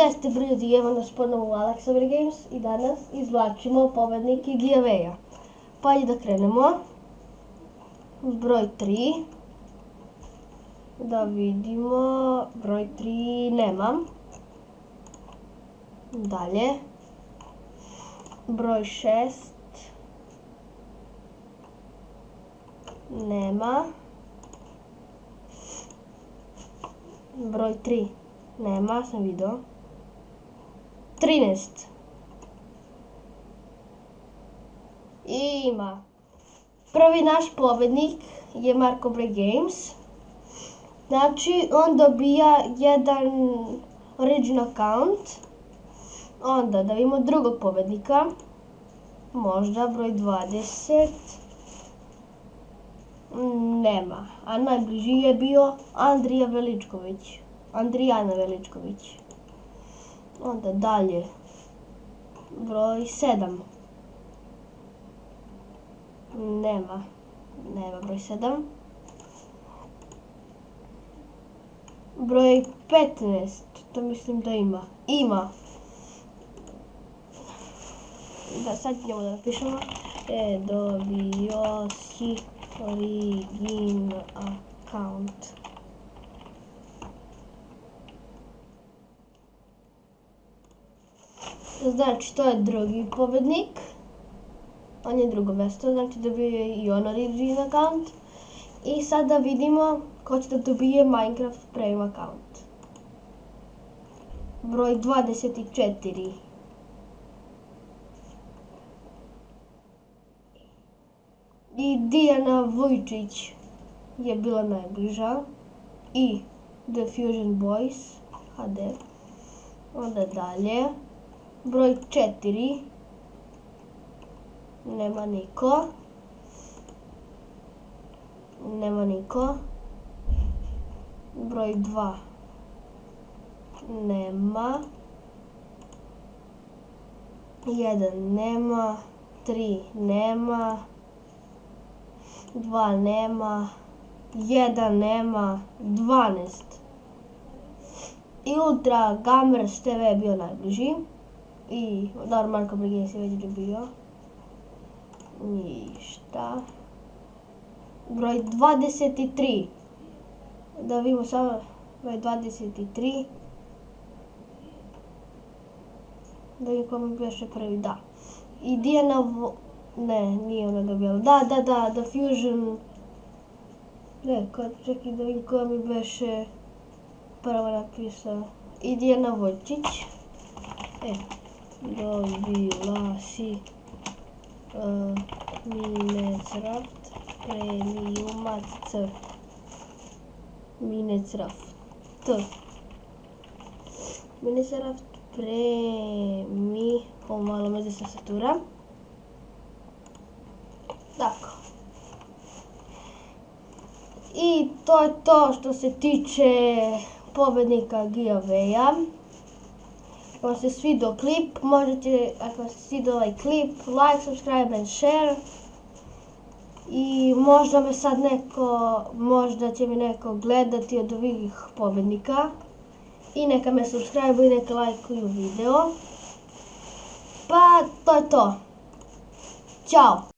Jeste brzi, evo nas ponovo u Alexaver Games i danas izvlačimo pobednike giveawaya. Pa ajde da krenemo. Broj 3. Da vidimo, broj 3 nemam. Dalje. Broj 6. Nema. Broj 3. Nema, sam vidio. 13. Ima. Prvi naš pobednik je Marko Broj Games. Znači, on dobija jedan origin account. Onda da vidimo drugog pobednika. Možda broj 20. Nema. A najbliži je bio Andrijana Veličković. Onda dalje. Broj 7. Nema broj 7. Broj 15. To mislim da ima. Ima. Da, sad ćemo da napišemo. Dobio si origin account. Znači, to je drugi pobednik. On je drugo mesto, znači dobio je i on origin account. I sada vidimo ko će da dobije Minecraft Premium account. Broj 24. I Dijana Vujčić je bila najbliža. I The Fusion Boys HD. Onda dalje. Broj 4. Nema niko. Broj 2. Nema. 1 nema. 3 nema. 2 nema. 1 nema. 12. I Ultra Gamers TV je bio najbliži. I dobro, Marko Broj Games je već dobio. Ništa. Broj 23. Da vidimo samo broj 23. Da vidimo kome beše prvi, da. I Dijana ne, nije ona dobila. Da, The Fusion. Ne, čekaj da vidim koja mi beše prvo napisao. I Dijana Vojčić. Dobila si Minecraft Premiumac C. Minecraft Premium. Malo me se satura. Tako. I to je to što se tiče pobednika giveawaya. Ako vam se svidio klip, možete, ako vam se svidio ovaj klip, like, subscribe and share. I možda će me neko gledati od ovih pobednika. I neka me subscribe i neka lajkuju video. Pa, to je to. Ćao!